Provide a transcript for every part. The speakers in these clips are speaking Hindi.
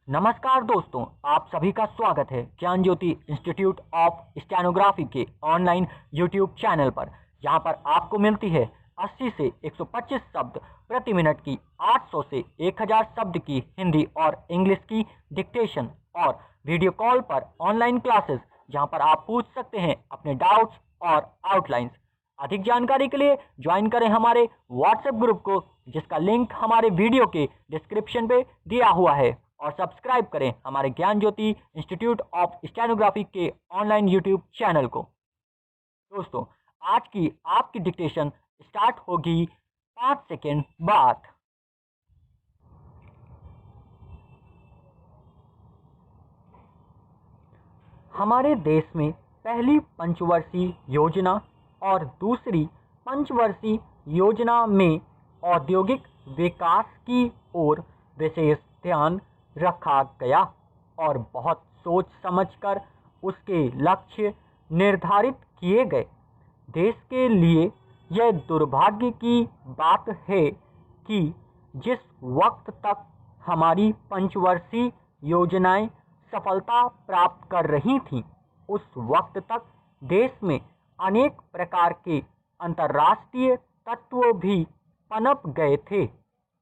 नमस्कार दोस्तों, आप सभी का स्वागत है ज्ञान ज्योति इंस्टीट्यूट ऑफ स्टेनोग्राफी के ऑनलाइन यूट्यूब चैनल पर। यहाँ पर आपको मिलती है 80 से 125 शब्द प्रति मिनट की, 800 से 1000 शब्द की हिंदी और इंग्लिश की डिक्टेशन और वीडियो कॉल पर ऑनलाइन क्लासेस, जहाँ पर आप पूछ सकते हैं अपने डाउट्स और आउटलाइंस। अधिक जानकारी के लिए ज्वाइन करें हमारे व्हाट्सएप ग्रुप को, जिसका लिंक हमारे वीडियो के डिस्क्रिप्शन पे दिया हुआ है, और सब्सक्राइब करें हमारे ज्ञान ज्योति इंस्टीट्यूट ऑफ स्टेनोग्राफी के ऑनलाइन यूट्यूब चैनल को। दोस्तों, आज की आपकी डिक्टेशन स्टार्ट होगी 5 सेकेंड बाद। हमारे देश में पहली पंचवर्षीय योजना और दूसरी पंचवर्षीय योजना में औद्योगिक विकास की ओर विशेष ध्यान रखा गया और बहुत सोच समझकर उसके लक्ष्य निर्धारित किए गए। देश के लिए यह दुर्भाग्य की बात है कि जिस वक्त तक हमारी पंचवर्षीय योजनाएं सफलता प्राप्त कर रही थीं, उस वक्त तक देश में अनेक प्रकार के अंतर्राष्ट्रीय तत्व भी पनप गए थे।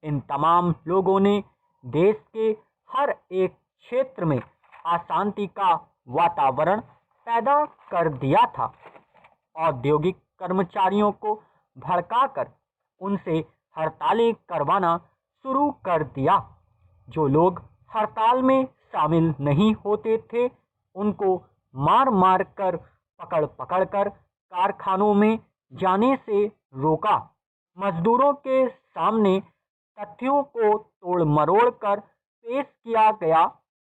इन तमाम लोगों ने देश के हर एक क्षेत्र में अशांति का वातावरण पैदा कर दिया था। औद्योगिक कर्मचारियों को भड़काकर उनसे हड़तालें करवाना शुरू कर दिया। जो लोग हड़ताल में शामिल नहीं होते थे, उनको मार मार कर पकड़ पकड़ कर कारखानों में जाने से रोका। मजदूरों के सामने तथ्यों को तोड़ मरोड़ कर पेश किया गया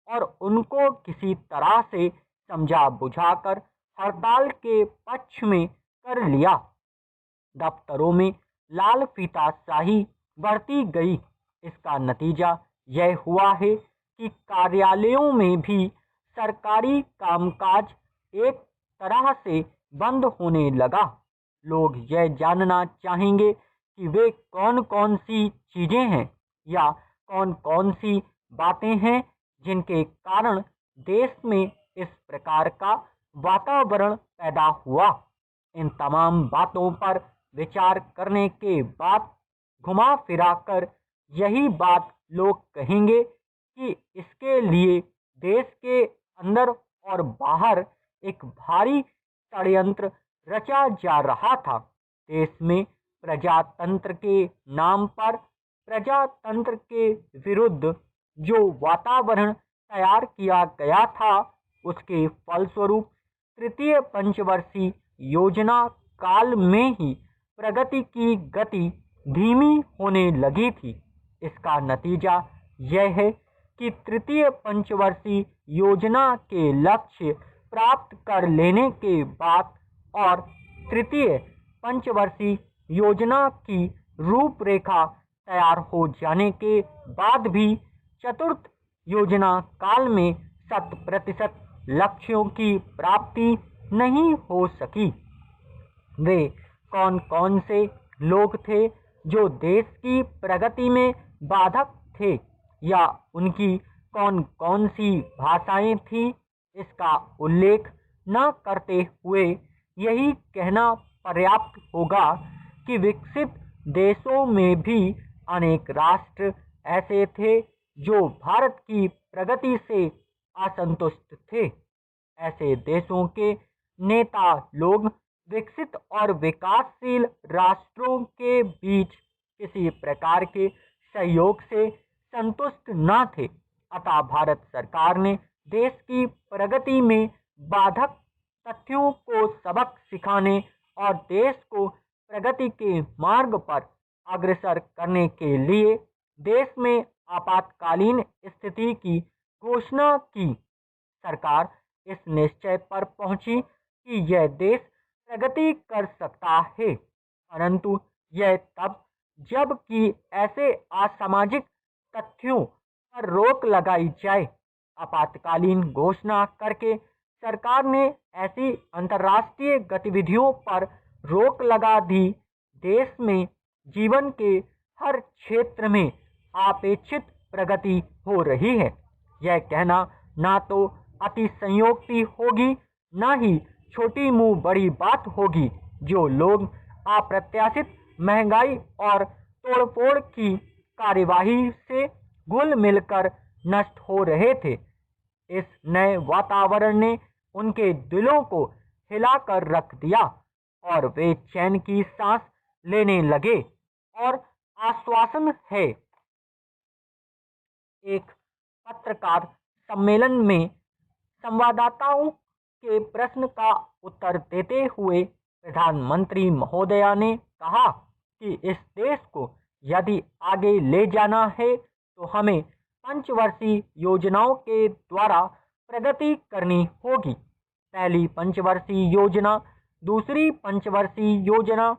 और उनको किसी तरह से समझा बुझाकर हड़ताल के पक्ष में कर लिया। दफ्तरों में लाल फीताशाही बढ़ती गई। इसका नतीजा यह हुआ है कि कार्यालयों में भी सरकारी कामकाज एक तरह से बंद होने लगा। लोग यह जानना चाहेंगे कि वे कौन कौन सी चीजें हैं या कौन कौन सी बातें हैं जिनके कारण देश में इस प्रकार का वातावरण पैदा हुआ। इन तमाम बातों पर विचार करने के बाद घुमा फिरा कर यही बात लोग कहेंगे कि इसके लिए देश के अंदर और बाहर एक भारी षड्यंत्र रचा जा रहा था। देश में प्रजातंत्र के नाम पर प्रजातंत्र के विरुद्ध जो वातावरण तैयार किया गया था, उसके फलस्वरूप तृतीय पंचवर्षीय योजना काल में ही प्रगति की गति धीमी होने लगी थी। इसका नतीजा यह है कि तृतीय पंचवर्षीय योजना के लक्ष्य प्राप्त कर लेने के बाद और तृतीय पंचवर्षीय योजना की रूपरेखा तैयार हो जाने के बाद भी चतुर्थ योजना काल में 100% लक्ष्यों की प्राप्ति नहीं हो सकी। वे कौन कौन से लोग थे जो देश की प्रगति में बाधक थे, या उनकी कौन कौन सी भाषाएं थी, इसका उल्लेख न करते हुए यही कहना पर्याप्त होगा कि विकसित देशों में भी अनेक राष्ट्र ऐसे थे जो भारत की प्रगति से असंतुष्ट थे। ऐसे देशों के नेता लोग विकसित और विकासशील राष्ट्रों के बीच किसी प्रकार के सहयोग से संतुष्ट न थे। अतः भारत सरकार ने देश की प्रगति में बाधक तथ्यों को सबक सिखाने और देश को प्रगति के मार्ग पर अग्रसर करने के लिए देश में आपातकालीन स्थिति की घोषणा की। सरकार इस निश्चय पर पहुंची कि यह देश प्रगति कर सकता है, परंतु यह तब जब कि ऐसे असामाजिक तथ्यों पर रोक लगाई जाए। आपातकालीन घोषणा करके सरकार ने ऐसी अंतर्राष्ट्रीय गतिविधियों पर रोक लगा दी। देश में जीवन के हर क्षेत्र में अपेक्षित प्रगति हो रही है। यह कहना ना तो अतिशयोक्ति होगी, न ही छोटी मुंह बड़ी बात होगी। जो लोग अप्रत्याशित महंगाई और तोड़फोड़ की कार्यवाही से घुल मिलकर नष्ट हो रहे थे, इस नए वातावरण ने उनके दिलों को हिलाकर रख दिया और वे चैन की सांस लेने लगे। और आश्वासन है। एक पत्रकार सम्मेलन में संवाददाताओं के प्रश्न का उत्तर देते हुए प्रधानमंत्री महोदया ने कहा कि इस देश को यदि आगे ले जाना है तो हमें पंचवर्षीय योजनाओं के द्वारा प्रगति करनी होगी। पहली पंचवर्षीय योजना, दूसरी पंचवर्षीय योजना,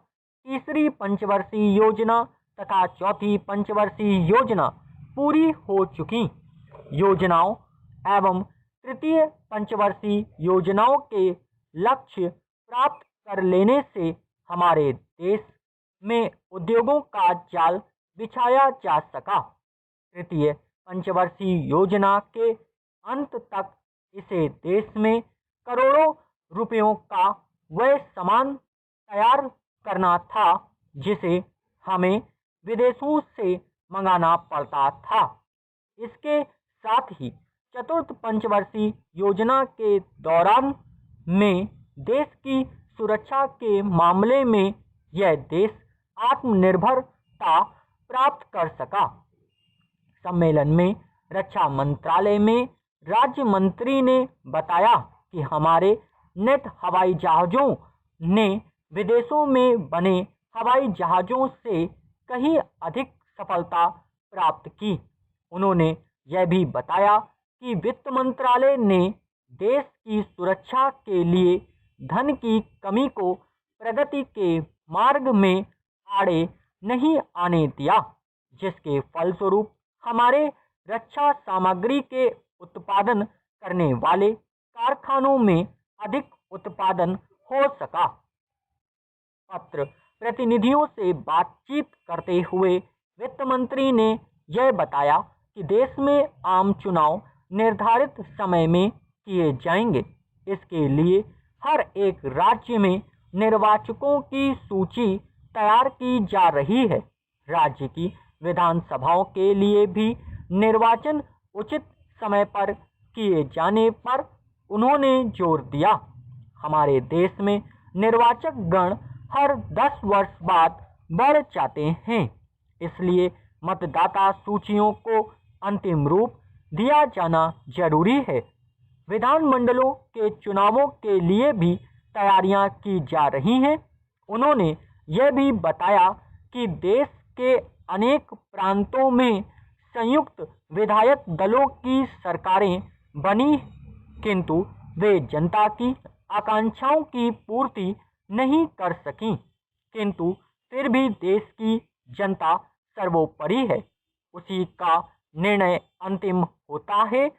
तीसरी पंचवर्षीय योजना तथा चौथी पंचवर्षीय योजना पूरी हो चुकी योजनाओं एवं तृतीय पंचवर्षीय योजनाओं के लक्ष्य प्राप्त कर लेने से हमारे देश में उद्योगों का जाल बिछाया जा सका। तृतीय पंचवर्षीय योजना के अंत तक इसे देश में करोड़ों रुपयों का वह सामान तैयार करना था जिसे हमें विदेशों से मंगाना पड़ता था। इसके साथ ही चतुर्थ पंचवर्षीय योजना के दौरान में देश की सुरक्षा के मामले में यह देश आत्मनिर्भरता प्राप्त कर सका। सम्मेलन में रक्षा मंत्रालय में राज्य मंत्री ने बताया कि हमारे नेट हवाई जहाज़ों ने विदेशों में बने हवाई जहाज़ों से कहीं अधिक सफलता प्राप्त की। उन्होंने यह भी बताया कि वित्त मंत्रालय ने देश की सुरक्षा के लिए धन की कमी को प्रगति के मार्ग में आड़े नहीं आने दिया, जिसके फलस्वरूप हमारे रक्षा सामग्री के उत्पादन करने वाले कारखानों में अधिक उत्पादन हो सका। पत्र प्रतिनिधियों से बातचीत करते हुए वित्त मंत्री ने यह बताया कि देश में आम चुनाव निर्धारित समय में किए जाएंगे। इसके लिए हर एक राज्य में निर्वाचकों की सूची तैयार की जा रही है। राज्य की विधानसभाओं के लिए भी निर्वाचन उचित समय पर किए जाने पर उन्होंने जोर दिया। हमारे देश में निर्वाचक गण हर 10 वर्ष बाद बढ़ जाते हैं, इसलिए मतदाता सूचियों को अंतिम रूप दिया जाना जरूरी है। विधानमंडलों के चुनावों के लिए भी तैयारियां की जा रही हैं। उन्होंने यह भी बताया कि देश के अनेक प्रांतों में संयुक्त विधायक दलों की सरकारें बनी, किंतु वे जनता की आकांक्षाओं की पूर्ति नहीं कर सकीं। किंतु फिर भी देश की जनता सर्वोपरि है, उसी का निर्णय अंतिम होता है।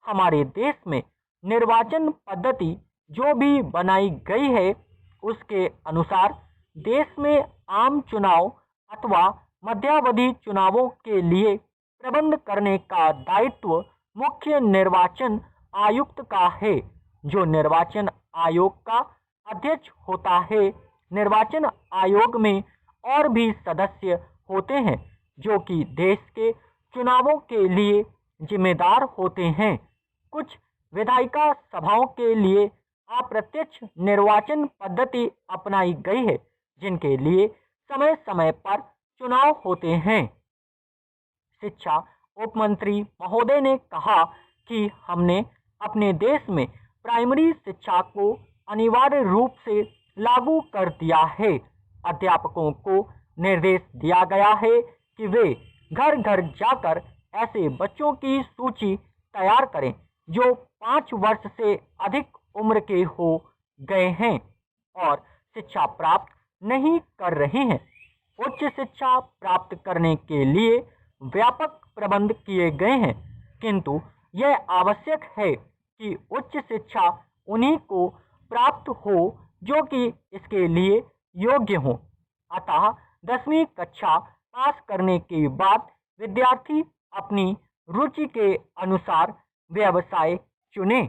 हमारे देश में निर्वाचन पद्धति जो भी बनाई गई है उसके अनुसार देश में आम चुनाव अथवा मध्यावधि चुनावों के लिए प्रबंध करने का दायित्व मुख्य निर्वाचन आयुक्त का है, जो निर्वाचन आयोग का अध्यक्ष होता है। निर्वाचन आयोग में और भी सदस्य होते हैं जो कि देश के चुनावों के लिए जिम्मेदार होते हैं। कुछ विधायिका सभाओं के लिए अप्रत्यक्ष निर्वाचन पद्धति अपनाई गई है, जिनके लिए समय समय पर चुनाव होते हैं। शिक्षा उप मंत्री महोदय ने कहा कि हमने अपने देश में प्राइमरी शिक्षा को अनिवार्य रूप से लागू कर दिया है। अध्यापकों को निर्देश दिया गया है कि वे घर घर जाकर ऐसे बच्चों की सूची तैयार करें जो 5 वर्ष से अधिक उम्र के हो गए हैं और शिक्षा प्राप्त नहीं कर रहे हैं। उच्च शिक्षा प्राप्त करने के लिए व्यापक प्रबंध किए गए हैं, किंतु यह आवश्यक है कि उच्च शिक्षा उन्हीं को प्राप्त हो जो कि इसके लिए योग्य हों। अतः 10वीं कक्षा पास करने के बाद विद्यार्थी अपनी रुचि के अनुसार व्यवसाय चुनें।